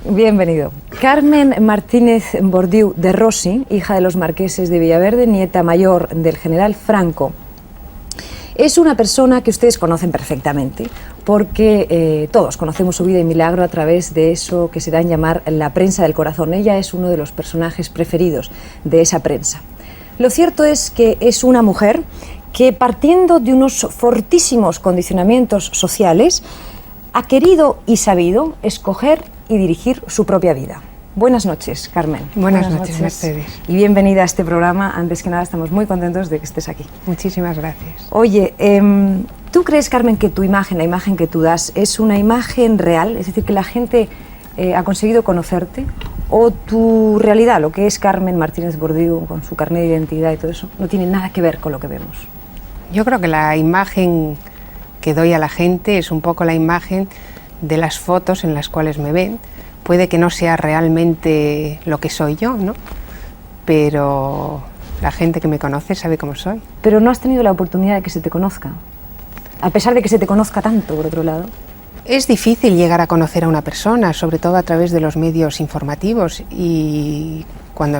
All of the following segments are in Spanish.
Bienvenido. Carmen Martínez Bordiú de Rossi, hija de los marqueses de Villaverde, nieta mayor del general Franco, es una persona que ustedes conocen perfectamente, porque todos conocemos su vida y milagro a través de eso que se da en llamar la prensa del corazón. Ella es uno de los personajes preferidos de esa prensa. Lo cierto es que es una mujer que, partiendo de unos fortísimos condicionamientos sociales, ha querido y sabido escoger y dirigir su propia vida. Buenas noches, Carmen. Buenas noches, Mercedes. Y bienvenida a este programa. Antes que nada, estamos muy contentos de que estés aquí. Muchísimas gracias. Oye, ¿tú crees, Carmen, que tu imagen, la imagen que tú das, es una imagen real? Es decir, que la gente ha conseguido conocerte, o tu realidad, lo que es Carmen Martínez Bordiú, con su carnet de identidad y todo eso, no tiene nada que ver con lo que vemos. Yo creo que la imagen que doy a la gente es un poco la imagen de las fotos en las cuales me ven. Puede que no sea realmente lo que soy yo, ¿no? Pero la gente que me conoce sabe cómo soy. Pero no has tenido la oportunidad de que se te conozca, a pesar de que se te conozca tanto, por otro lado. Es difícil llegar a conocer a una persona, sobre todo a través de los medios informativos, y cuando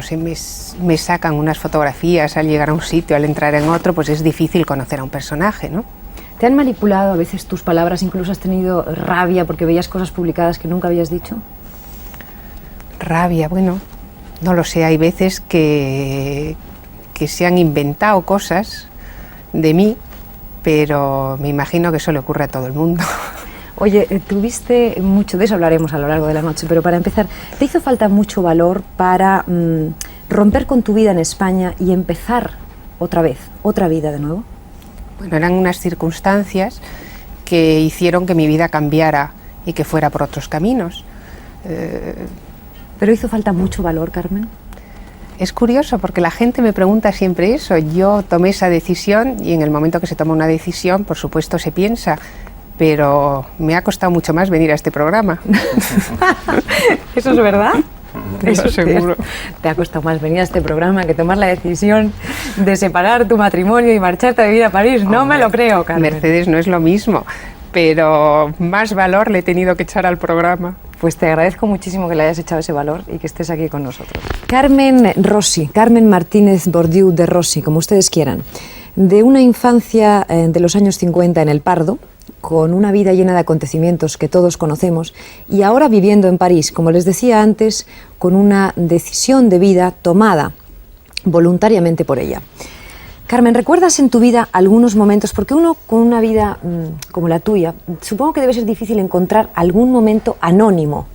me sacan unas fotografías al llegar a un sitio, al entrar en otro, pues es difícil conocer a un personaje, ¿no? ¿Te han manipulado a veces tus palabras? Incluso has tenido rabia porque veías cosas publicadas que nunca habías dicho. Rabia, bueno, no lo sé, hay veces que se han inventado cosas de mí, pero me imagino que eso le ocurre a todo el mundo. Oye, tuviste mucho, de eso hablaremos a lo largo de la noche, pero para empezar, ¿te hizo falta mucho valor para romper con tu vida en España y empezar otra vez, otra vida de nuevo? Bueno, eran unas circunstancias que hicieron que mi vida cambiara y que fuera por otros caminos. ¿Pero hizo falta mucho valor, Carmen? Es curioso porque la gente me pregunta siempre eso. Yo tomé esa decisión y en el momento que se toma una decisión, por supuesto, se piensa, pero me ha costado mucho más venir a este programa. ¿Eso es verdad? Eso seguro. Te ha costado más venir a este programa que tomar la decisión de separar tu matrimonio y marcharte a vivir a París. No me lo creo, Carmen. Mercedes, no es lo mismo, pero más valor le he tenido que echar al programa. Pues te agradezco muchísimo que le hayas echado ese valor y que estés aquí con nosotros. Carmen Rossi, Carmen Martínez Bordiú de Rossi, como ustedes quieran, de una infancia de los años 50 en El Pardo, con una vida llena de acontecimientos que todos conocemos, y ahora viviendo en París, como les decía antes, con una decisión de vida tomada voluntariamente por ella. Carmen, ¿recuerdas en tu vida algunos momentos? Porque uno con una vida como la tuya, supongo que debe ser difícil encontrar algún momento anónimo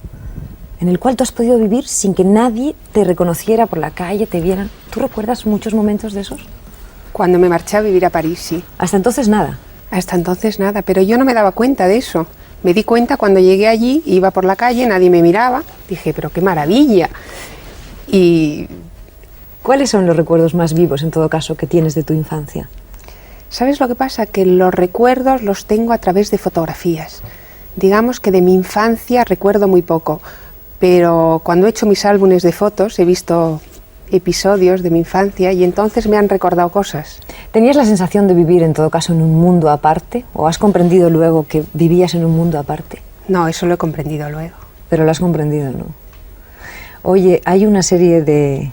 en el cual tú has podido vivir sin que nadie te reconociera por la calle, te vieran. ¿Tú recuerdas muchos momentos de esos? Cuando me marché a vivir a París, sí. Hasta entonces nada. Hasta entonces nada, pero yo no me daba cuenta de eso. Me di cuenta cuando llegué allí, iba por la calle, nadie me miraba. Dije, pero qué maravilla. Y... ¿cuáles son los recuerdos más vivos, en todo caso, que tienes de tu infancia? ¿Sabes lo que pasa? Que los recuerdos los tengo a través de fotografías. Digamos que de mi infancia recuerdo muy poco, pero cuando he hecho mis álbumes de fotos he visto episodios de mi infancia y entonces me han recordado cosas. ¿Tenías la sensación de vivir, en todo caso, en un mundo aparte? ¿O has comprendido luego que vivías en un mundo aparte? No, eso lo he comprendido luego. Pero lo has comprendido, ¿no? Oye, hay una serie de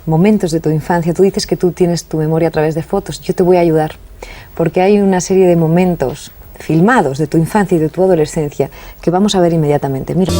momentos de tu infancia. Tú dices que tú tienes tu memoria a través de fotos. Yo te voy a ayudar, porque hay una serie de momentos filmados de tu infancia y de tu adolescencia que vamos a ver inmediatamente. Mira.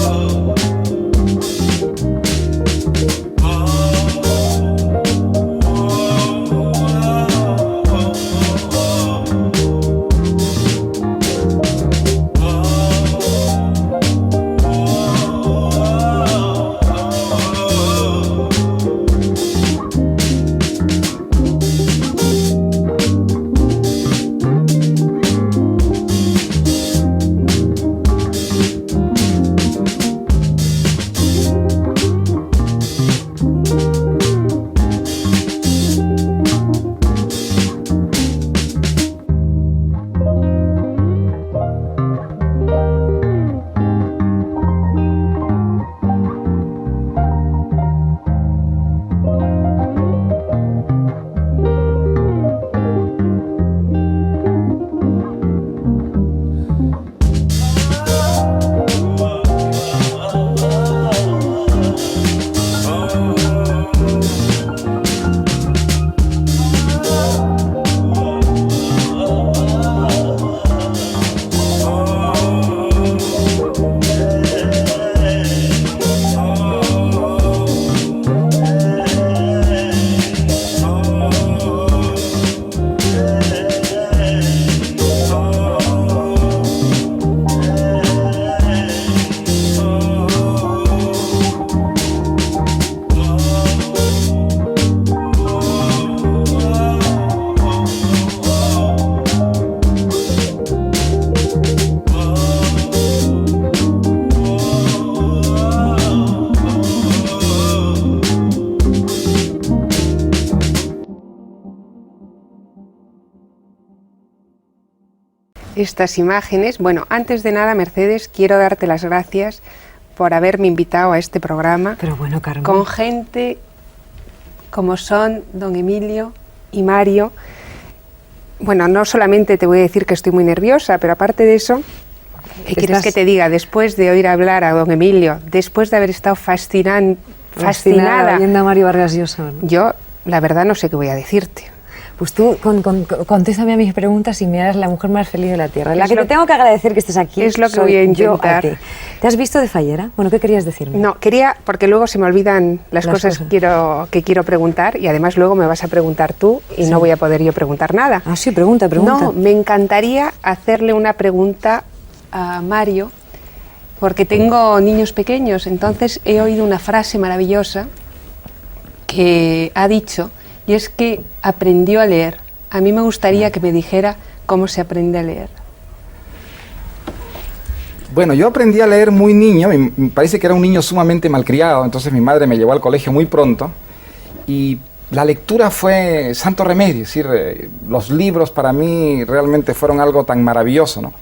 estas imágenes. Bueno, antes de nada, Mercedes, quiero darte las gracias por haberme invitado a este programa. Pero bueno, Carmen. Con gente como son don Emilio y Mario. Bueno, no solamente te voy a decir que estoy muy nerviosa, pero aparte de eso, ¿qué quieres que te diga? Después de oír hablar a don Emilio, después de haber estado fascinada oyendo a Mario Vargas Llosa, ¿no? Yo, la verdad, no sé qué voy a decirte. Pues tú contéstame a mis preguntas y me harás la mujer más feliz de la Tierra. La que te tengo que agradecer que estés aquí es lo que voy a intentar. Yo a ti. ¿Te has visto de Fallera? Bueno, ¿qué querías decirme? No, quería, porque luego se me olvidan las cosas que quiero preguntar y además luego me vas a preguntar tú y no voy a poder yo preguntar nada. Ah, sí, pregunta. No, me encantaría hacerle una pregunta a Mario porque tengo niños pequeños, entonces he oído una frase maravillosa que ha dicho, y es que aprendió a leer. A mí me gustaría que me dijera cómo se aprende a leer. Bueno, yo aprendí a leer muy niño, y me parece que era un niño sumamente malcriado, entonces mi madre me llevó al colegio muy pronto, y la lectura fue santo remedio, es decir, los libros para mí realmente fueron algo tan maravilloso, ¿no?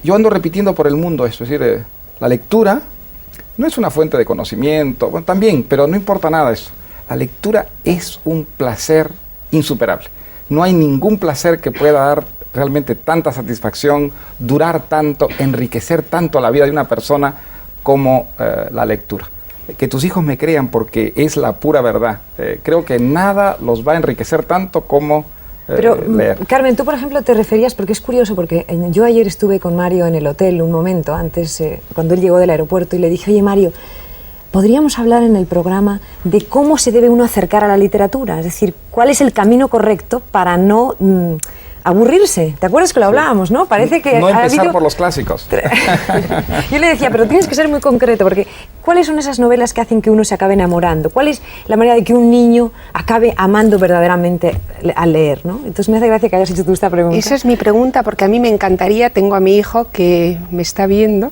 Yo ando repitiendo por el mundo eso, es decir, la lectura no es una fuente de conocimiento, bueno, también, pero no importa nada eso. La lectura es un placer insuperable. No hay ningún placer que pueda dar realmente tanta satisfacción, durar tanto, enriquecer tanto la vida de una persona como la lectura. Que tus hijos me crean porque es la pura verdad. Creo que nada los va a enriquecer tanto como leer. Carmen, tú por ejemplo te referías, porque es curioso, porque yo ayer estuve con Mario en el hotel un momento antes, cuando él llegó del aeropuerto, y le dije, oye Mario, podríamos hablar en el programa de cómo se debe uno acercar a la literatura, es decir, cuál es el camino correcto para no aburrirse. ¿Te acuerdas que lo hablábamos, no? Parece que no empezar por los clásicos. Yo le decía, pero tienes que ser muy concreto, porque ¿cuáles son esas novelas que hacen que uno se acabe enamorando? ¿Cuál es la manera de que un niño acabe amando verdaderamente al leer, ¿no? Entonces me hace gracia que hayas hecho tú esta pregunta. Esa es mi pregunta, porque a mí me encantaría, tengo a mi hijo que me está viendo,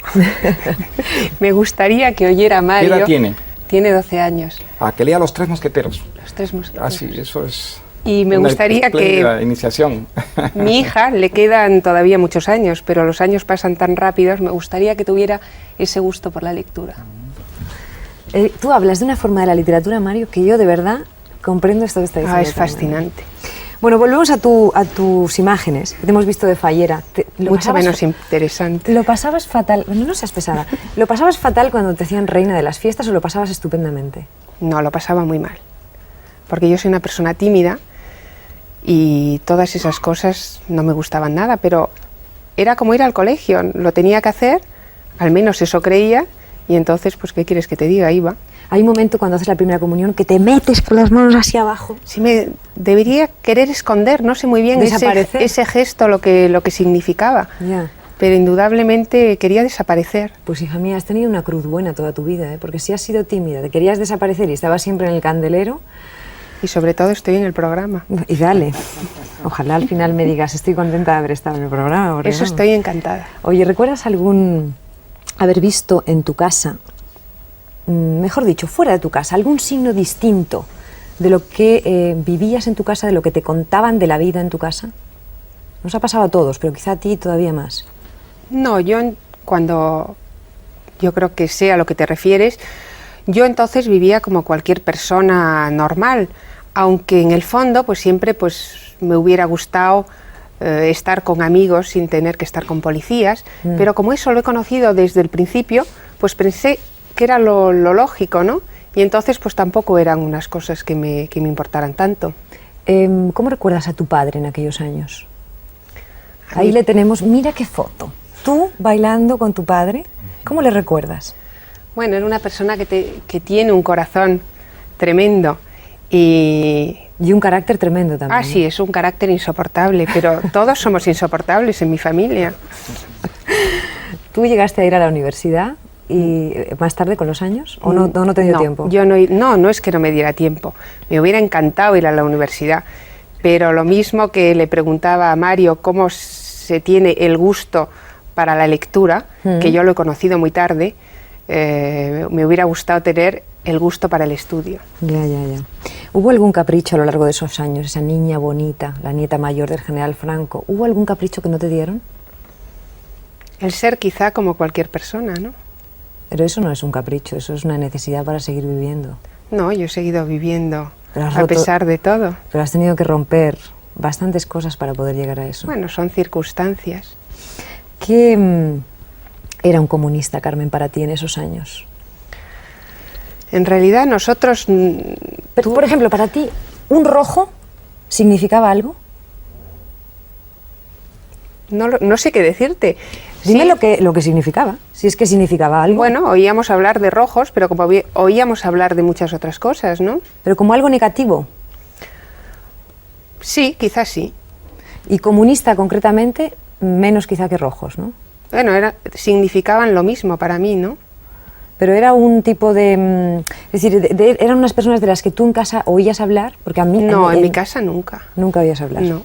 me gustaría que oyera a Mario. ¿Qué edad tiene? Tiene 12 años. Ah, que lea Los Tres Mosqueteros. Los Tres Mosqueteros. Ah, sí, eso es... Y me gustaría que iniciación. Mi hija, le quedan todavía muchos años, pero los años pasan tan rápidos, me gustaría que tuviera ese gusto por la lectura. Tú hablas de una forma de la literatura, Mario, que yo de verdad comprendo esto que está diciendo. Es fascinante. Bueno, volvemos a tus imágenes, que te hemos visto de Fallera. Mucho menos interesante. ¿Lo pasabas fatal? No seas pesada. ¿Lo pasabas fatal cuando te hacían reina de las fiestas o lo pasabas estupendamente? No, lo pasaba muy mal, porque yo soy una persona tímida, y todas esas cosas no me gustaban nada, pero era como ir al colegio, lo tenía que hacer, al menos eso creía, y entonces, pues, ¿qué quieres que te diga? Iba. Hay un momento cuando haces la primera comunión que te metes con las manos hacia abajo. Sí, debería querer esconder, no sé muy bien ese gesto lo que significaba, ya. Pero indudablemente quería desaparecer. Pues hija mía, has tenido una cruz buena toda tu vida, ¿eh? Porque si has sido tímida, te querías desaparecer y estabas siempre en el candelero. Y sobre todo estoy en el programa. Y dale, ojalá al final me digas, estoy contenta de haber estado en el programa. Eso no. Estoy encantada. Oye, ¿recuerdas haber visto en tu casa, mejor dicho, fuera de tu casa, algún signo distinto de lo que vivías en tu casa, de lo que te contaban de la vida en tu casa? Nos ha pasado a todos, pero quizá a ti todavía más. No, yo creo que sé a lo que te refieres. Yo entonces vivía como cualquier persona normal, aunque en el fondo pues siempre pues me hubiera gustado estar con amigos sin tener que estar con policías, pero como eso lo he conocido desde el principio, pues pensé que era lo lógico, ¿no? Y entonces pues tampoco eran unas cosas que me importaran tanto. ¿Cómo recuerdas a tu padre en aquellos años? Ahí le tenemos, mira qué foto, tú bailando con tu padre, ¿cómo le recuerdas? Bueno, era una persona que tiene un corazón tremendo y un carácter tremendo también. Ah, sí, es un carácter insoportable, pero todos somos insoportables en mi familia. ¿Tú llegaste a ir a la universidad y más tarde con los años o no te dio tiempo? Yo no es que no me diera tiempo, me hubiera encantado ir a la universidad, pero lo mismo que le preguntaba a Mario cómo se tiene el gusto para la lectura, que yo lo he conocido muy tarde, me hubiera gustado tener el gusto para el estudio. Ya. ¿Hubo algún capricho a lo largo de esos años? Esa niña bonita, la nieta mayor del general Franco, ¿hubo algún capricho que no te dieron? El ser quizá como cualquier persona, ¿no? Pero eso no es un capricho, eso es una necesidad para seguir viviendo. No, yo he seguido viviendo Pero has a roto- pesar de todo. Pero has tenido que romper bastantes cosas para poder llegar a eso. Bueno, son circunstancias. ¿Qué era un comunista, Carmen, para ti en esos años? En realidad nosotros... Pero, por ejemplo, para ti, ¿un rojo significaba algo? No sé qué decirte. Dime Sí, lo que significaba, si es que significaba algo. bueno, oíamos hablar de rojos, pero como oíamos hablar de muchas otras cosas, ¿no? Pero como algo negativo. Sí, quizás sí. Y comunista, concretamente, menos quizá que rojos, ¿no? Bueno, significaban lo mismo para mí, ¿no? Pero era un tipo de... es decir, eran unas personas de las que tú en casa oías hablar, porque a mí... No, en mi casa nunca. Nunca oías hablar. No.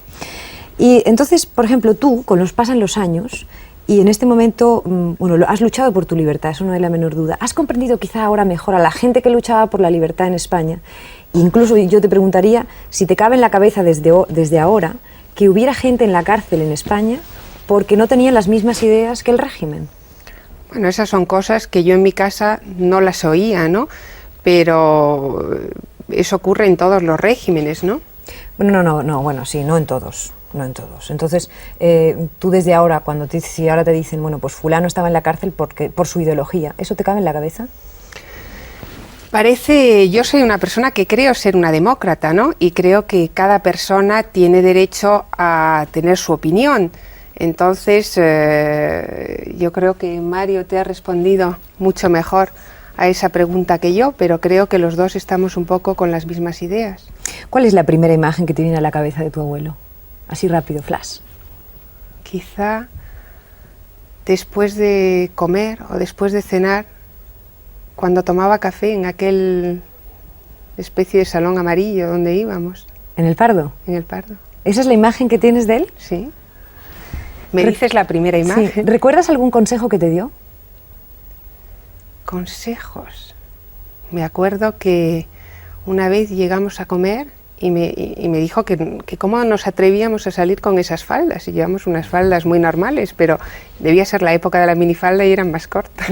Y entonces, por ejemplo, tú, pasan los años, y en este momento, bueno, has luchado por tu libertad, eso no hay la menor duda. ¿Has comprendido quizá ahora mejor a la gente que luchaba por la libertad en España? Incluso yo te preguntaría si te cabe en la cabeza desde ahora que hubiera gente en la cárcel en España porque no tenían las mismas ideas que el régimen. Bueno, esas son cosas que yo en mi casa no las oía, ¿no? Pero eso ocurre en todos los regímenes, ¿no? Bueno, no, bueno, sí, no en todos. Entonces, tú desde ahora, si ahora te dicen, bueno, pues fulano estaba en la cárcel por su ideología, ¿eso te cabe en la cabeza? Yo soy una persona que creo ser una demócrata, ¿no? Y creo que cada persona tiene derecho a tener su opinión. Entonces, yo creo que Mario te ha respondido mucho mejor a esa pregunta que yo, pero creo que los dos estamos un poco con las mismas ideas. ¿Cuál es la primera imagen que te viene a la cabeza de tu abuelo? Así rápido, flash. Quizá después de comer o después de cenar, cuando tomaba café en aquel especie de salón amarillo donde íbamos, ¿En el Pardo? en el Pardo. ¿Esa es la imagen que tienes de él? Sí. ¿Me dices la primera Sí. imagen? ¿Recuerdas algún consejo que te dio? Consejos. Me acuerdo que una vez llegamos a comer y me dijo que cómo nos atrevíamos a salir con esas faldas. Y llevamos unas faldas muy normales, pero debía ser la época de la minifalda y eran más cortas.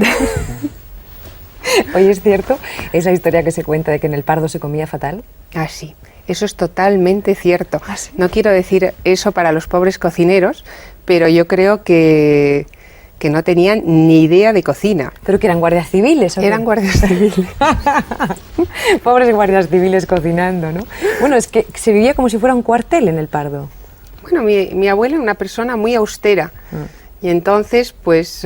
Oye, ¿es cierto esa historia que se cuenta de que en el Pardo se comía fatal? Ah, sí, eso es totalmente cierto. ¿Ah, sí? No quiero decir eso para los pobres cocineros, pero yo creo que no tenían ni idea de cocina. ¿Pero que eran guardias civiles? ¿O qué? Eran guardias civiles. Pobres guardias civiles cocinando, ¿no? Bueno, es que se vivía como si fuera un cuartel en el Pardo. Bueno, mi abuela era una persona muy austera. Y entonces, pues,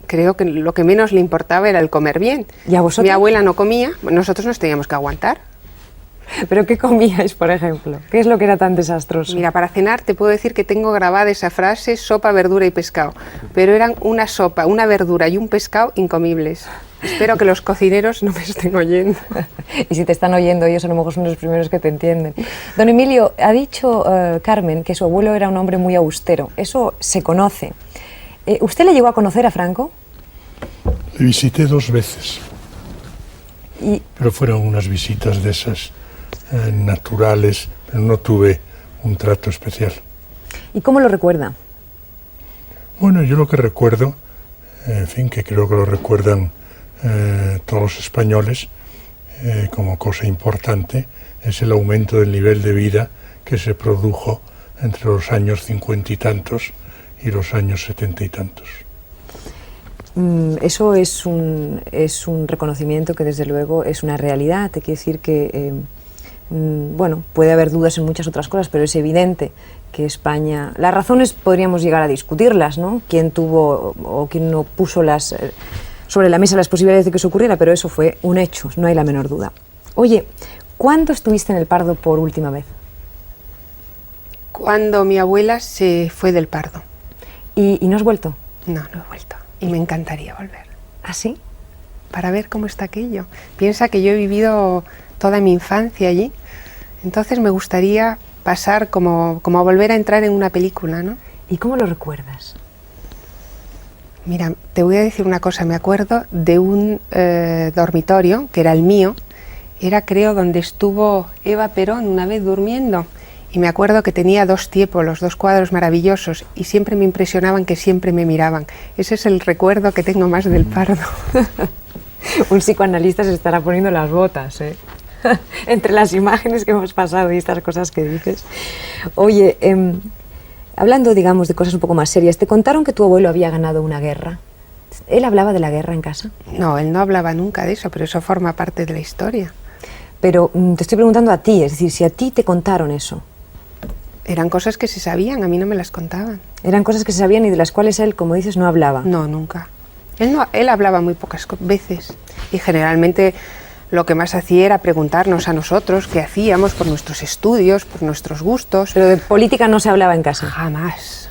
creo que lo que menos le importaba era el comer bien. ¿Y a vosotros? Mi abuela no comía, nosotros nos teníamos que aguantar. ¿Pero qué comíais, por ejemplo? ¿Qué es lo que era tan desastroso? Mira, para cenar te puedo decir que tengo grabada esa frase, sopa, verdura y pescado. Pero eran una sopa, una verdura y un pescado incomibles. Espero que los cocineros no me estén oyendo. Y si te están oyendo, ellos a lo mejor son los primeros que te entienden. Don Emilio, ha dicho Carmen que su abuelo era un hombre muy austero. Eso se conoce. ¿Usted le llegó a conocer a Franco? Le visité 2 veces, Y, pero fueron unas visitas de esas naturales, pero no tuve un trato especial. ¿Y cómo lo recuerda? Bueno, yo lo que recuerdo, en fin, que creo que lo recuerdan todos los españoles como cosa importante, es el aumento del nivel de vida que se produjo entre los años 50 y tantos y los años 70 y tantos. Eso es un reconocimiento que desde luego es una realidad. Te quiero decir que, bueno, puede haber dudas en muchas otras cosas, pero es evidente que España... Las razones podríamos llegar a discutirlas, ¿no? Quién tuvo o quién no puso sobre la mesa las posibilidades de que eso ocurriera, pero eso fue un hecho, no hay la menor duda. Oye, ¿cuándo estuviste en el Pardo por última vez? Cuando mi abuela se fue del Pardo. ¿Y no has vuelto? No, no he vuelto. Y me encantaría volver. ¿Ah, sí? Para ver cómo está aquello. Piensa que yo he vivido toda mi infancia allí. Entonces me gustaría pasar como volver a entrar en una película, ¿no? ¿Y cómo lo recuerdas? Mira, te voy a decir una cosa, me acuerdo de un dormitorio, que era el mío, era creo donde estuvo Eva Perón una vez durmiendo, y me acuerdo que tenía 2 tiépolos, 2 cuadros maravillosos, y siempre me impresionaban que siempre me miraban. Ese es el recuerdo que tengo más del Pardo. Un psicoanalista se estará poniendo las botas, ¿eh? Entre las imágenes que hemos pasado y estas cosas que dices. Oye, hablando, digamos, de cosas un poco más serias, ¿te contaron que tu abuelo había ganado una guerra? ¿Él hablaba de la guerra en casa? No, él no hablaba nunca de eso, pero eso forma parte de la historia. Pero te estoy preguntando a ti, es decir, si a ti te contaron eso. Eran cosas que se sabían, a mí no me las contaban. Eran cosas que se sabían y de las cuales él, como dices, no hablaba. No, nunca. Él hablaba muy pocas veces, y generalmente lo que más hacía era preguntarnos a nosotros qué hacíamos por nuestros estudios, por nuestros gustos. Pero de política no se hablaba en casa. Jamás.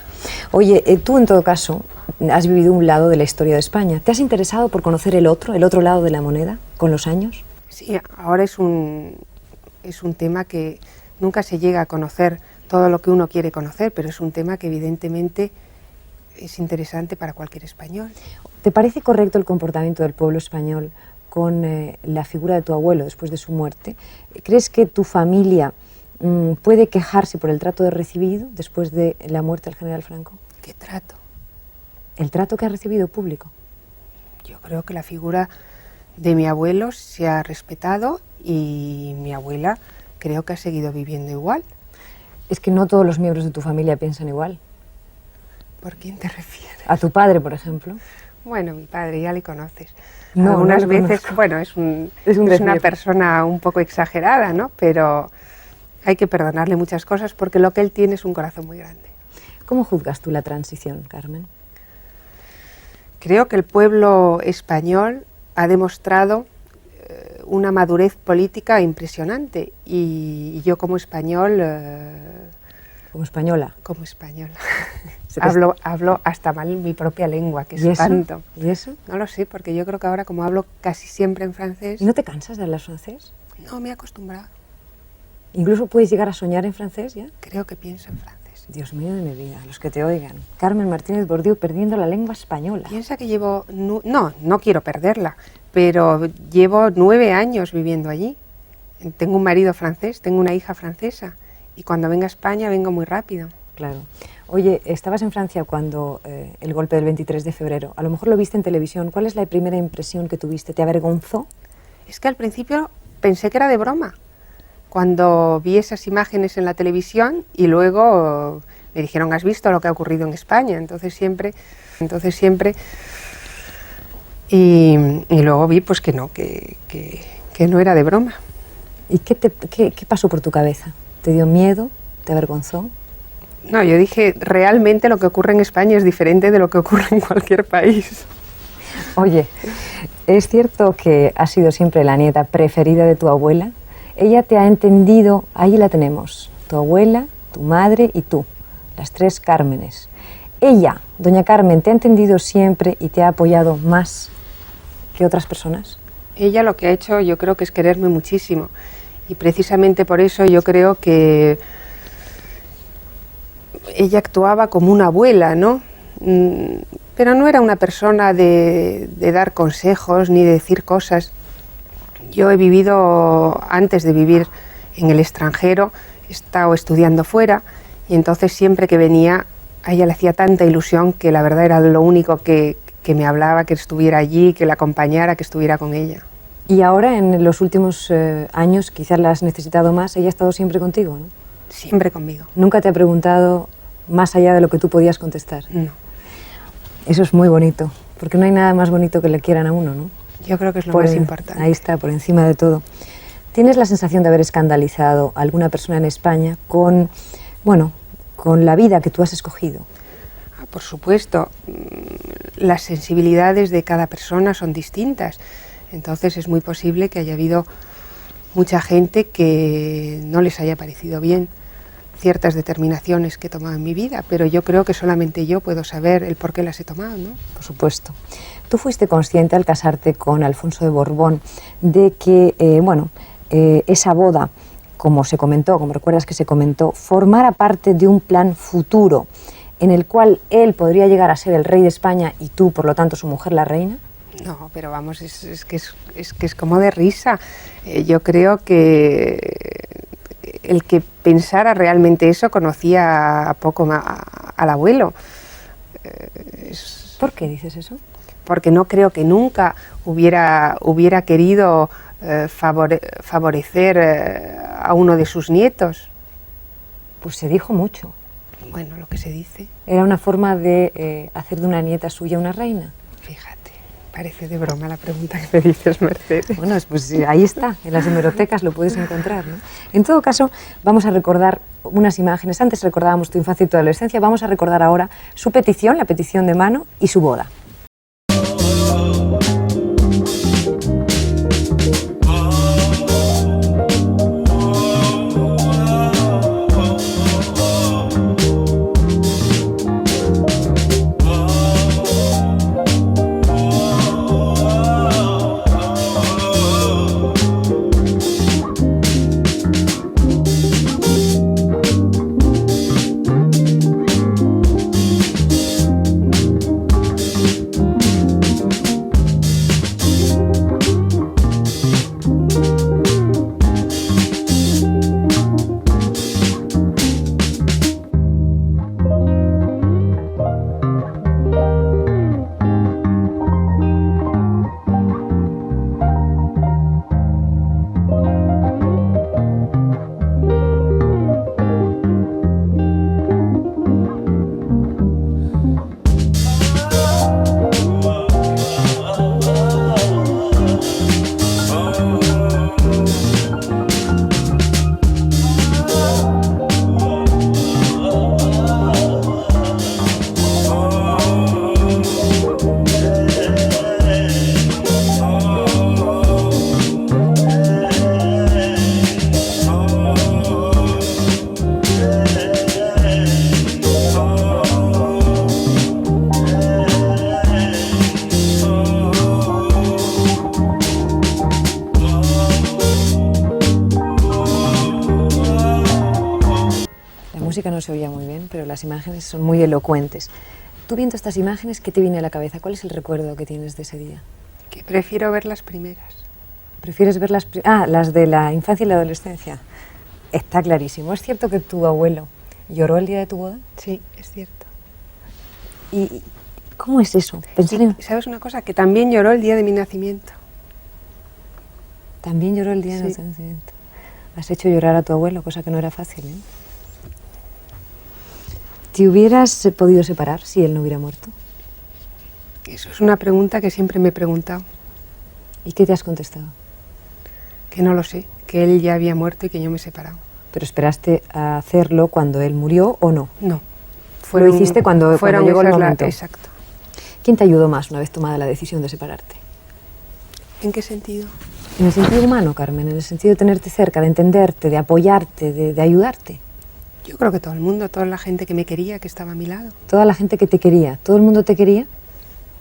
Oye, tú en todo caso has vivido un lado de la historia de España. ¿Te has interesado por conocer el otro lado de la moneda, con los años? Sí, ahora es un tema que nunca se llega a conocer todo lo que uno quiere conocer, pero es un tema que evidentemente es interesante para cualquier español. ¿Te parece correcto el comportamiento del pueblo español con la figura de tu abuelo después de su muerte? ¿Crees que tu familia puede quejarse por el trato recibido después de la muerte del general Franco? ¿Qué trato? El trato que ha recibido público. Yo creo que la figura de mi abuelo se ha respetado y mi abuela creo que ha seguido viviendo igual. Es que no todos los miembros de tu familia piensan igual. ¿Por quién te refieres? A tu padre, por ejemplo. Bueno, mi padre ya le conoces. No, algunas no le veces, conozco. bueno, es una persona un poco exagerada, ¿no? Pero hay que perdonarle muchas cosas porque lo que él tiene es un corazón muy grande. ¿Cómo juzgas tú la transición, Carmen? Creo que el pueblo español ha demostrado una madurez política impresionante y yo como español... Como española. Como española. Hablo hasta mal mi propia lengua, que ¿Y espanto. eso? ¿Y eso? No lo sé, porque yo creo que ahora como hablo casi siempre en francés... ¿Y no te cansas de hablar francés? No, me he acostumbrado. ¿Incluso puedes llegar a soñar en francés ya? Creo que pienso en francés. Dios mío de mi vida, los que te oigan. Carmen Martínez Bordiú perdiendo la lengua española. Piensa que llevo... No quiero perderla, pero llevo 9 años viviendo allí. Tengo un marido francés, tengo una hija francesa y cuando vengo a España vengo muy rápido. Claro. Oye, estabas en Francia cuando el golpe del 23 de febrero. A lo mejor lo viste en televisión. ¿Cuál es la primera impresión que tuviste? ¿Te avergonzó? Es que al principio pensé que era de broma. Cuando vi esas imágenes en la televisión y luego me dijeron, ¿has visto lo que ha ocurrido en España? Entonces siempre... Y luego vi pues que no, que no era de broma. ¿Y qué pasó por tu cabeza? ¿Te dio miedo? ¿Te avergonzó? No, yo dije, realmente lo que ocurre en España es diferente de lo que ocurre en cualquier país. Oye, ¿es cierto que has sido siempre la nieta preferida de tu abuela? Ella te ha entendido, ahí la tenemos, tu abuela, tu madre y tú, las 3 Cármenes. Ella, doña Carmen, ¿te ha entendido siempre y te ha apoyado más que otras personas? Ella lo que ha hecho yo creo que es quererme muchísimo y precisamente por eso yo creo que ella actuaba como una abuela, ¿no? Pero no era una persona de dar consejos ni de decir cosas. Yo he vivido, antes de vivir en el extranjero, he estado estudiando fuera y entonces siempre que venía a ella le hacía tanta ilusión que la verdad era lo único que me hablaba, que estuviera allí, que la acompañara, que estuviera con ella. Y ahora, en los últimos años, quizás la has necesitado más, ella ha estado siempre contigo, ¿no? Siempre conmigo. ¿Nunca te ha preguntado más allá de lo que tú podías contestar? No. Eso es muy bonito, porque no hay nada más bonito que le quieran a uno, ¿no? Yo creo que es lo más importante. Ahí está, por encima de todo. ¿Tienes la sensación de haber escandalizado a alguna persona en España con la vida que tú has escogido? Por supuesto, las sensibilidades de cada persona son distintas, entonces es muy posible que haya habido mucha gente que no les haya parecido bien ciertas determinaciones que he tomado en mi vida, pero yo creo que solamente yo puedo saber el por qué las he tomado, ¿no? Por supuesto. Tú fuiste consciente al casarte con Alfonso de Borbón de que, esa boda, como se comentó, como recuerdas que se comentó, formara parte de un plan futuro. en el cual él podría llegar a ser el rey de España y tú, por lo tanto, su mujer, la reina? No, pero vamos, es que es como de risa. Yo creo que el que pensara realmente eso conocía poco al abuelo. ¿Por qué dices eso? Porque no creo que nunca hubiera querido favorecer a uno de sus nietos. Pues se dijo mucho. Bueno, lo que se dice. Era una forma de hacer de una nieta suya una reina. Fíjate, parece de broma la pregunta que me dices, Mercedes. Bueno, pues ahí está, en las hemerotecas lo puedes encontrar, ¿no? En todo caso, vamos a recordar unas imágenes. Antes recordábamos tu infancia y tu adolescencia, vamos a recordar ahora su petición, la petición de Mano, y su boda. La música no se oía muy bien, pero las imágenes son muy elocuentes. Tú viendo estas imágenes, ¿qué te viene a la cabeza? ¿Cuál es el recuerdo que tienes de ese día? Que prefiero ver las primeras. ¿Prefieres ver las de la infancia y la adolescencia? Está clarísimo. ¿Es cierto que tu abuelo lloró el día de tu boda? Sí, es cierto. ¿Y cómo es eso? Pensar en... ¿Sabes una cosa? Que también lloró el día de mi nacimiento. También lloró el día de tu nacimiento. Has hecho llorar a tu abuelo, cosa que no era fácil, ¿eh? ¿Te hubieras podido separar si él no hubiera muerto? Eso es una pregunta que siempre me he preguntado. ¿Y qué te has contestado? Que no lo sé, que él ya había muerto y que yo me he separado. ¿Pero esperaste a hacerlo cuando él murió o no? No. Lo hiciste cuando llegó el momento. Exacto. ¿Quién te ayudó más una vez tomada la decisión de separarte? ¿En qué sentido? En el sentido humano, Carmen, en el sentido de tenerte cerca, de entenderte, de apoyarte, de ayudarte. Yo creo que todo el mundo, toda la gente que me quería, que estaba a mi lado. Toda la gente que te quería, ¿todo el mundo te quería?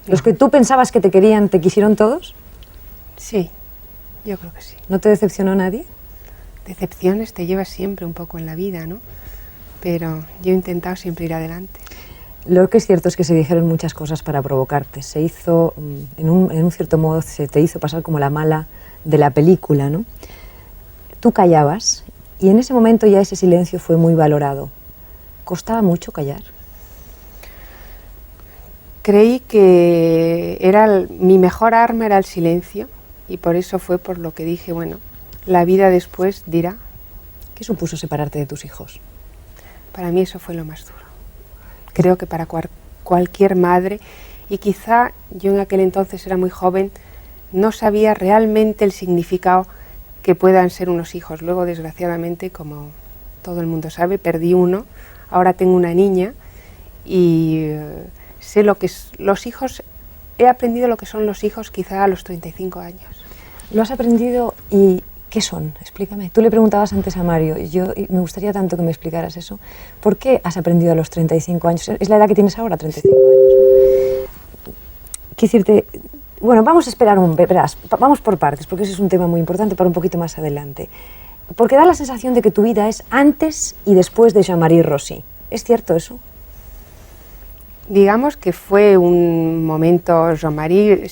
¿Los que tú pensabas que te querían, te quisieron todos? Sí, yo creo que sí. ¿No te decepcionó nadie? Decepciones te llevas siempre un poco en la vida, ¿no? Pero yo he intentado siempre ir adelante. Lo que es cierto es que se dijeron muchas cosas para provocarte. Se hizo, en un cierto modo, se te hizo pasar como la mala de la película, ¿no? Tú callabas y en ese momento ya ese silencio fue muy valorado. ¿Costaba mucho callar? Creí que mi mejor arma era el silencio y por eso fue por lo que dije, bueno, la vida después dirá. ¿Qué supuso separarte de tus hijos? Para mí eso fue lo más duro. Creo que para cualquier madre, y quizá yo en aquel entonces era muy joven, no sabía realmente el significado que puedan ser unos hijos. Luego, desgraciadamente, como todo el mundo sabe, perdí uno, ahora tengo una niña y sé lo que es los hijos, he aprendido lo que son los hijos quizá a los 35 años. ¿Lo has aprendido y qué son? Explícame. Tú le preguntabas antes a Mario, y me gustaría tanto que me explicaras eso. ¿Por qué has aprendido a los 35 años? Es la edad que tienes ahora, 35 años, ¿no? Quiero decirte, bueno, vamos a esperar verás, vamos por partes, porque ese es un tema muy importante para un poquito más adelante. Porque da la sensación de que tu vida es antes y después de Jean-Marie Rossi. ¿Es cierto eso? Digamos que fue un momento, Jean-Marie,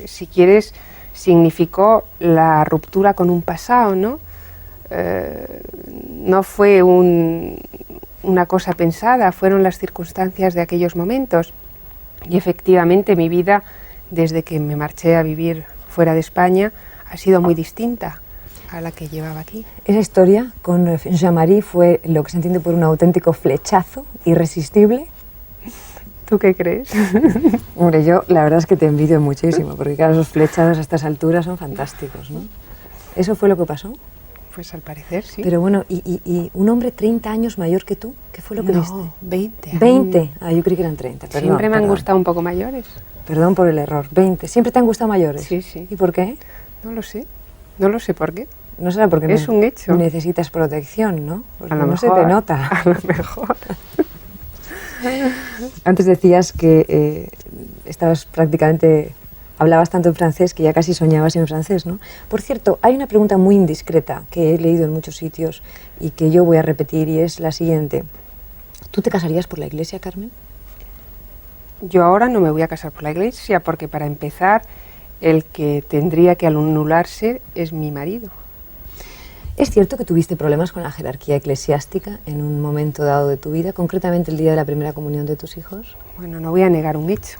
si quieres, significó la ruptura con un pasado, ¿no? No fue una cosa pensada, fueron las circunstancias de aquellos momentos. Y efectivamente mi vida, desde que me marché a vivir fuera de España, ha sido muy distinta a la que llevaba aquí. Esa historia con Jean-Marie fue lo que se entiende por un auténtico flechazo irresistible. ¿Tú qué crees? Hombre, yo la verdad es que te envidio muchísimo, porque claro, esos flechados a estas alturas son fantásticos, ¿no? ¿Eso fue lo que pasó? Pues al parecer sí. Pero bueno, ¿y un hombre 30 años mayor que tú? ¿Qué fue lo que viste? No, 20. 20. Ah, yo creí que eran 30. Perdón, Siempre me han perdón. gustado un poco mayores. Perdón por el error. 20. ¿Siempre te han gustado mayores? Sí, sí. ¿Y por qué? No lo sé. No lo sé por qué. No será porque Es un hecho. necesitas protección, ¿no? Porque A lo no mejor. se te nota. A lo mejor. Antes decías que estabas prácticamente, hablabas tanto en francés que ya casi soñabas en francés, ¿no? Por cierto, hay una pregunta muy indiscreta que he leído en muchos sitios y que yo voy a repetir y es la siguiente. ¿Tú te casarías por la iglesia, Carmen? Yo ahora no me voy a casar por la iglesia porque para empezar el que tendría que anularse es mi marido. ¿Es cierto que tuviste problemas con la jerarquía eclesiástica en un momento dado de tu vida, concretamente el día de la primera comunión de tus hijos? Bueno, no voy a negar un hecho.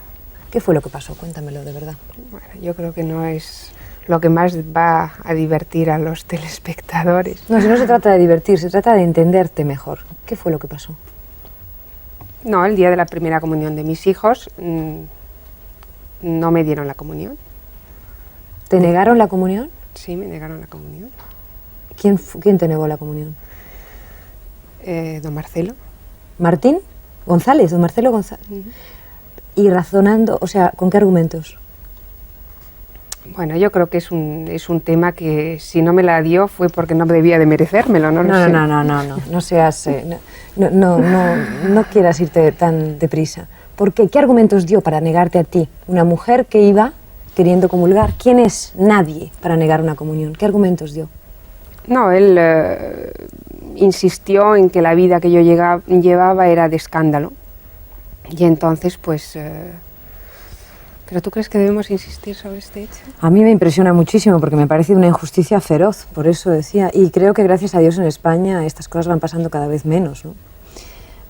¿Qué fue lo que pasó? Cuéntamelo de verdad. Bueno, yo creo que no es lo que más va a divertir a los telespectadores. No, si no se trata de divertir, se trata de entenderte mejor. ¿Qué fue lo que pasó? No, el día de la primera comunión de mis hijos no me dieron la comunión. ¿Te negaron la comunión? Sí, me negaron la comunión. ¿Quién te negó la comunión? Don Marcelo. ¿Martín? ¿González? ¿Don Marcelo González? Y razonando, o sea, ¿con qué argumentos? Bueno, yo creo que es un tema que si no me la dio fue porque no debía de merecérmelo, no lo sé. No seas, no quieras irte tan deprisa. ¿Por qué? ¿Qué argumentos dio para negarte a ti? Una mujer que iba queriendo comulgar. ¿Quién es? Nadie para negar una comunión. ¿Qué argumentos dio? No, él insistió en que la vida que yo llevaba era de escándalo. Y entonces, pues... ¿Pero tú crees que debemos insistir sobre este hecho? A mí me impresiona muchísimo porque me parece una injusticia feroz, por eso decía. Y creo que gracias a Dios en España estas cosas van pasando cada vez menos, ¿no?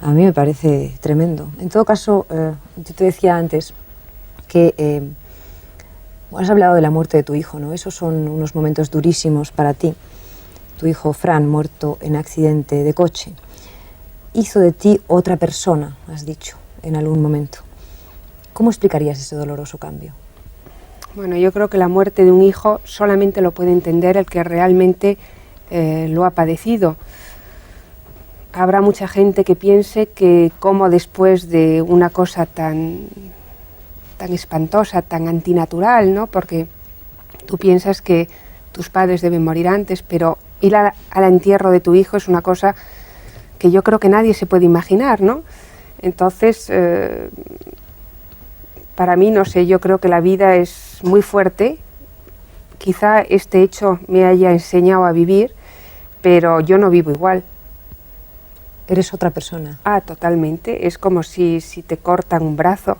A mí me parece tremendo. En todo caso, yo te decía antes que has hablado de la muerte de tu hijo, ¿no? Esos son unos momentos durísimos para ti. Tu hijo Fran, muerto en accidente de coche, hizo de ti otra persona, has dicho, en algún momento. ¿Cómo explicarías ese doloroso cambio? Bueno, yo creo que la muerte de un hijo solamente lo puede entender el que realmente lo ha padecido. Habrá mucha gente que piense que cómo después de una cosa tan espantosa, tan antinatural, ¿no? Porque tú piensas que tus padres deben morir antes, pero ir al entierro de tu hijo es una cosa que yo creo que nadie se puede imaginar, ¿no? Entonces, para mí, no sé, yo creo que la vida es muy fuerte. Quizá este hecho me haya enseñado a vivir, pero yo no vivo igual. Eres otra persona. Ah, totalmente. Es como si te cortan un brazo.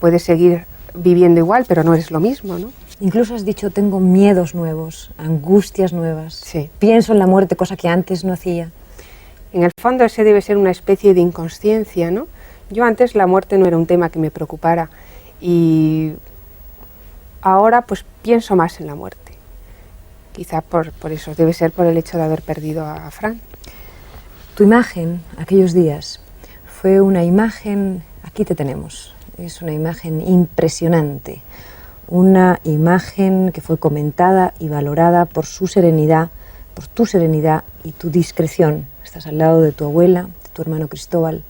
Puedes seguir viviendo igual, pero no eres lo mismo, ¿no? Incluso has dicho, tengo miedos nuevos, angustias nuevas. Sí. Pienso en la muerte, cosa que antes no hacía. En el fondo ese debe ser una especie de inconsciencia, ¿no? Yo antes la muerte no era un tema que me preocupara y ahora pues pienso más en la muerte. Quizá por eso, debe ser por el hecho de haber perdido a Fran. Tu imagen, aquellos días, fue una imagen, aquí te tenemos, es una imagen impresionante, una imagen que fue comentada y valorada por su serenidad, por tu serenidad y tu discreción. Estás al lado de tu abuela, de tu hermano Cristóbal.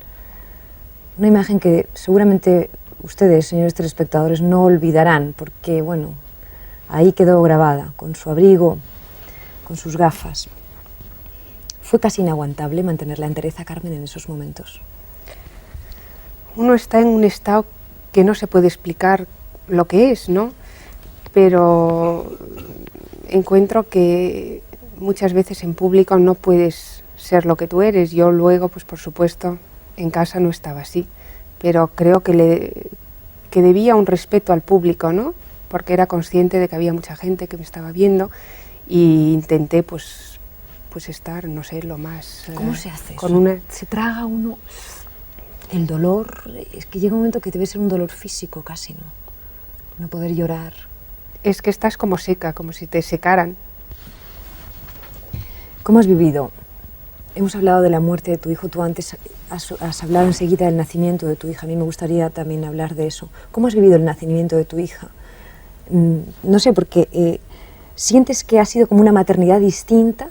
Una imagen que seguramente ustedes, señores telespectadores, no olvidarán, porque, bueno, ahí quedó grabada, con su abrigo, con sus gafas. Fue casi inaguantable mantener la entereza, Carmen, en esos momentos. Uno está en un estado que no se puede explicar lo que es, ¿no? Pero encuentro que muchas veces en público no puedes ser lo que tú eres. Yo luego, pues por supuesto, en casa no estaba así, pero creo que debía un respeto al público, ¿no? Porque era consciente de que había mucha gente que me estaba viendo y intenté pues estar, no sé, lo más... ¿Cómo se hace con eso? una... Se traga uno el dolor, es que llega un momento que debe ser un dolor físico casi, ¿no? No poder llorar. Es que estás como seca, como si te secaran. ¿Cómo has vivido? Hemos hablado de la muerte de tu hijo, tú antes has hablado enseguida del nacimiento de tu hija, a mí me gustaría también hablar de eso. ¿Cómo has vivido el nacimiento de tu hija? No sé, porque sientes que ha sido como una maternidad distinta.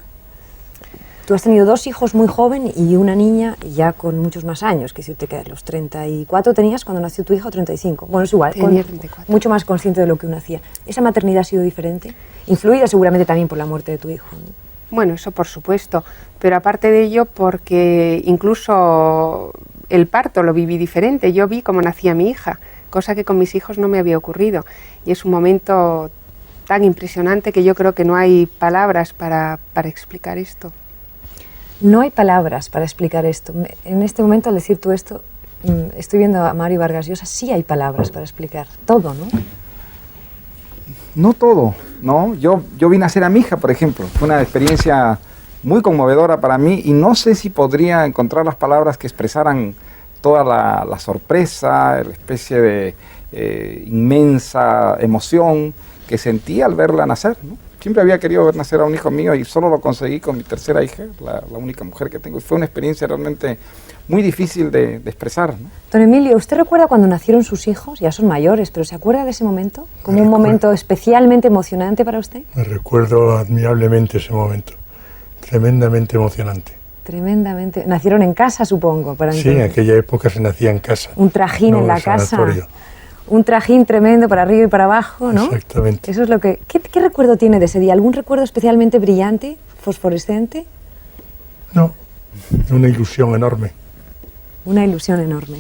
Tú has tenido 2 hijos muy joven y una niña ya con muchos más años, que si te quedas los 34 tenías cuando nació tu hija o 35. Bueno, es igual, Tenía 34. mucho más consciente de lo que uno hacía. ¿Esa maternidad ha sido diferente? Influida seguramente también por la muerte de tu hijo, ¿no? Bueno, eso por supuesto, pero aparte de ello porque incluso el parto lo viví diferente. Yo vi cómo nacía mi hija, cosa que con mis hijos no me había ocurrido. Y es un momento tan impresionante que yo creo que no hay palabras para explicar esto. No hay palabras para explicar esto. En este momento, al decir tú esto, estoy viendo a Mario Vargas Llosa, sí hay palabras para explicar todo, ¿no? No todo, ¿no? Yo vi nacer a mi hija, por ejemplo. Fue una experiencia muy conmovedora para mí y no sé si podría encontrar las palabras que expresaran toda la sorpresa, la especie de inmensa emoción que sentí al verla nacer, ¿no? Siempre había querido ver nacer a un hijo mío y solo lo conseguí con mi tercera hija, la única mujer que tengo. Y fue una experiencia realmente muy difícil de expresar, ¿no? Don Emilio, ¿usted recuerda cuando nacieron sus hijos? Ya son mayores, pero ¿se acuerda de ese momento? ¿Como un momento especialmente emocionante para usted? Me recuerdo admirablemente ese momento, tremendamente emocionante. Tremendamente. Nacieron en casa, supongo. Para Sí, en entonces. aquella época se nacía en casa. Un trajín no en la en casa. sanatorio. Un trajín tremendo para arriba y para abajo, ¿no? Exactamente. Eso es lo que... ¿Qué recuerdo tiene de ese día? ¿Algún recuerdo especialmente brillante, fosforescente? No, una ilusión enorme. Una ilusión enorme.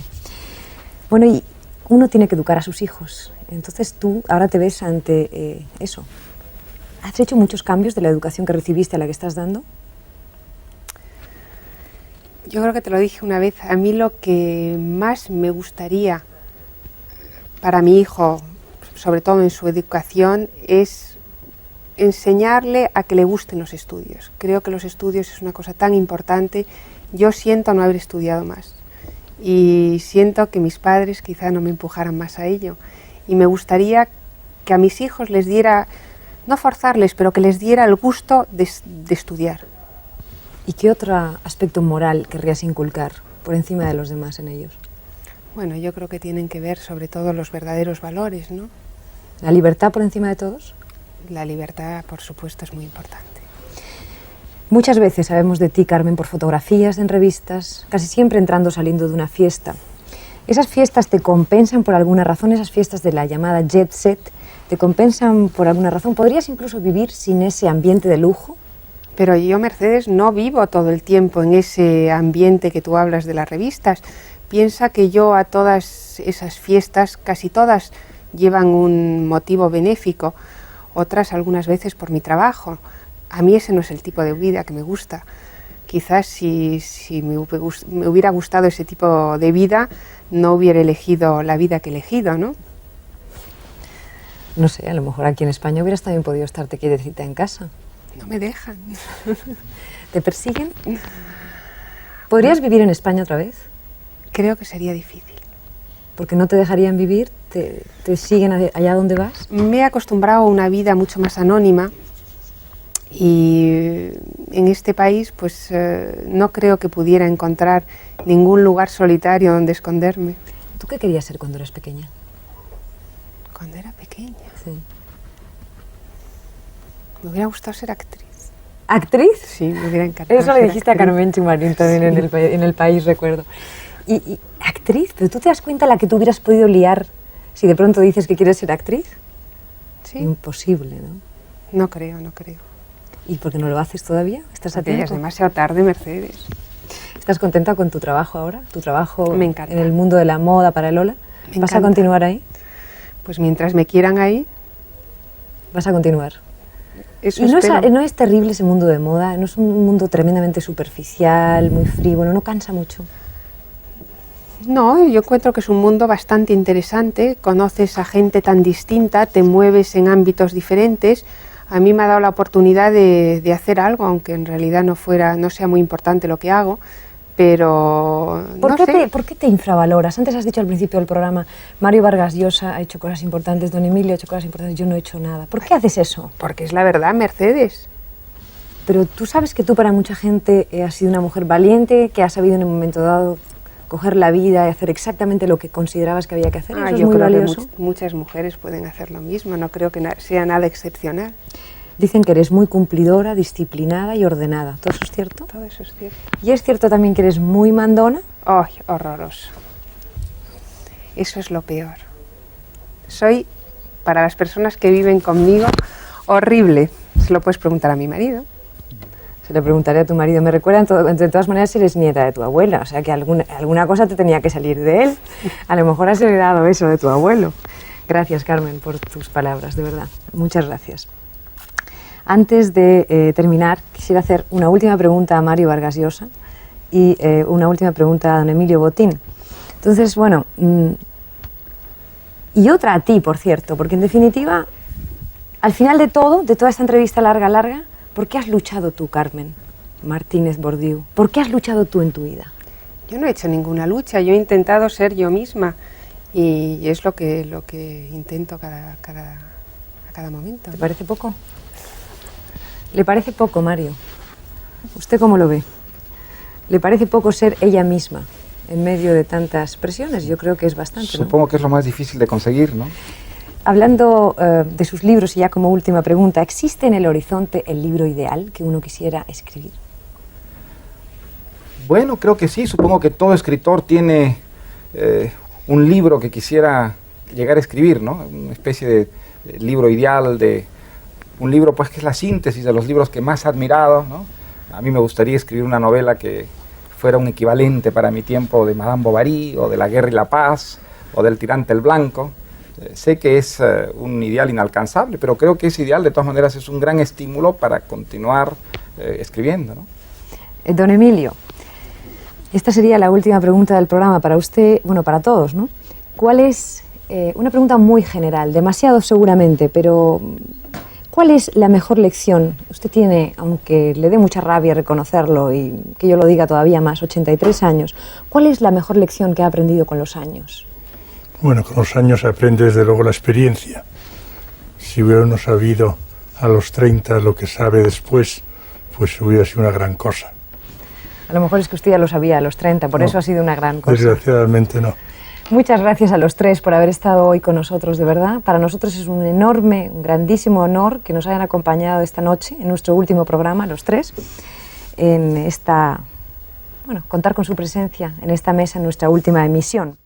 Bueno, y uno tiene que educar a sus hijos. Entonces tú ahora te ves ante eso. ¿Has hecho muchos cambios de la educación que recibiste a la que estás dando? Yo creo que te lo dije una vez, a mí lo que más me gustaría para mi hijo, sobre todo en su educación, es enseñarle a que le gusten los estudios. Creo que los estudios es una cosa tan importante. Yo siento no haber estudiado más y siento que mis padres quizá no me empujaran más a ello. Y me gustaría que a mis hijos les diera, no forzarles, pero que les diera el gusto de estudiar. ¿Y qué otro aspecto moral querrías inculcar por encima de los demás en ellos? Bueno, yo creo que tienen que ver sobre todo los verdaderos valores, ¿no? ¿La libertad por encima de todos? La libertad, por supuesto, es muy importante. Muchas veces sabemos de ti, Carmen, por fotografías en revistas, casi siempre entrando o saliendo de una fiesta. ¿Esas fiestas te compensan por alguna razón? ¿Esas fiestas de la llamada jet set te compensan por alguna razón? ¿Podrías incluso vivir sin ese ambiente de lujo? Pero yo, Mercedes, no vivo todo el tiempo en ese ambiente que tú hablas de las revistas. Piensa que yo a todas esas fiestas, casi todas llevan un motivo benéfico, otras algunas veces por mi trabajo. A mí ese no es el tipo de vida que me gusta. Quizás si me hubiera gustado ese tipo de vida, no hubiera elegido la vida que he elegido, ¿no? No sé, a lo mejor aquí en España hubieras también podido estarte quietecita en casa. No me dejan. ¿Te persiguen? ¿Podrías vivir en España otra vez? Creo que sería difícil. ¿Porque no te dejarían vivir? ¿Te siguen allá donde vas? Me he acostumbrado a una vida mucho más anónima y en este país pues no creo que pudiera encontrar ningún lugar solitario donde esconderme. ¿Tú qué querías ser cuando eras pequeña? Cuando era pequeña Sí. me hubiera gustado ser actriz. ¿Actriz? Sí, me hubiera encantado. Eso le ser dijiste a actriz. Carmen Chumarín también Sí. en el país, recuerdo. Y actriz, pero ¿tú te das cuenta la que tú hubieras podido liar si de pronto dices que quieres ser actriz? Sí, Imposible, ¿no? no creo. ¿Y por qué no lo haces todavía? ¿Estás a Porque ya es tiempo? demasiado tarde, Mercedes. ¿Estás contenta con tu trabajo ahora? ¿Tu trabajo Me encanta. en el mundo de la moda para Lola? Me ¿Vas a encanta. continuar ahí? Pues mientras me quieran ahí, Vas a continuar. eso ¿Y no espero. es terrible ese mundo de moda? ¿No es un mundo tremendamente superficial, muy frívolo? ¿No cansa mucho? No, yo encuentro que es un mundo bastante interesante, conoces a gente tan distinta, te mueves en ámbitos diferentes. A mí me ha dado la oportunidad de hacer algo, aunque en realidad no sea muy importante lo que hago, pero no sé. ¿Por qué te infravaloras? Antes has dicho al principio del programa, Mario Vargas Llosa ha hecho cosas importantes, Don Emilio ha hecho cosas importantes, yo no he hecho nada. ¿Por qué haces eso? Porque es la verdad, Mercedes. Pero tú sabes que tú para mucha gente has sido una mujer valiente, que has sabido en un momento dado coger la vida y hacer exactamente lo que considerabas que había que hacer. Eso es yo muy creo valioso. que muchas mujeres pueden hacer lo mismo, no creo que sea nada excepcional. Dicen que eres muy cumplidora, disciplinada y ordenada. ¿Todo eso es cierto? Todo eso es cierto. ¿Y es cierto también que eres muy mandona? ¡Ay, horroroso! Eso es lo peor. Soy, para las personas que viven conmigo, horrible. Se lo puedes preguntar a mi marido. Se le preguntaré a tu marido. Me recuerda, de todas maneras, eres nieta de tu abuela, o sea que alguna cosa te tenía que salir de él. A lo mejor has heredado eso de tu abuelo. Gracias, Carmen, por tus palabras, de verdad. Muchas gracias. Antes de terminar, quisiera hacer una última pregunta a Mario Vargas Llosa y una última pregunta a don Emilio Botín. Entonces, bueno, y otra a ti, por cierto, porque en definitiva, al final de todo, de toda esta entrevista larga, ¿por qué has luchado tú, Carmen Martínez Bordiú? ¿Por qué has luchado tú en tu vida? Yo no he hecho ninguna lucha, yo he intentado ser yo misma y es lo que intento a cada momento. ¿Te parece poco? ¿Le parece poco, Mario? ¿Usted cómo lo ve? ¿Le parece poco ser ella misma en medio de tantas presiones? Yo creo que es bastante, ¿no? Supongo que es lo más difícil de conseguir, ¿no? Hablando de sus libros, y ya como última pregunta, ¿existe en el horizonte el libro ideal que uno quisiera escribir? Bueno, creo que sí. Supongo que todo escritor tiene un libro que quisiera llegar a escribir, ¿no? Una especie de libro ideal, un libro pues que es la síntesis de los libros que más he admirado, ¿no? A mí me gustaría escribir una novela que fuera un equivalente para mi tiempo de Madame Bovary, o de La Guerra y la Paz, o del Tirante el Blanco. Sé que es un ideal inalcanzable, pero creo que ese ideal de todas maneras es un gran estímulo para continuar escribiendo, ¿no? Don Emilio, esta sería la última pregunta del programa para usted, bueno, para todos, ¿no? ¿Cuál es, una pregunta muy general, demasiado seguramente, pero ¿cuál es la mejor lección? Usted tiene, aunque le dé mucha rabia reconocerlo y que yo lo diga todavía más, 83 años, ¿cuál es la mejor lección que ha aprendido con los años? Bueno, con los años se aprende desde luego la experiencia. Si hubiera uno sabido a los 30 lo que sabe después, pues hubiera sido una gran cosa. A lo mejor es que usted ya lo sabía a los 30, por eso ha sido una gran cosa. Desgraciadamente no. Muchas gracias a los tres por haber estado hoy con nosotros, de verdad. Para nosotros es un enorme, un grandísimo honor que nos hayan acompañado esta noche en nuestro último programa, los tres, en esta, bueno, contar con su presencia en esta mesa, en nuestra última emisión.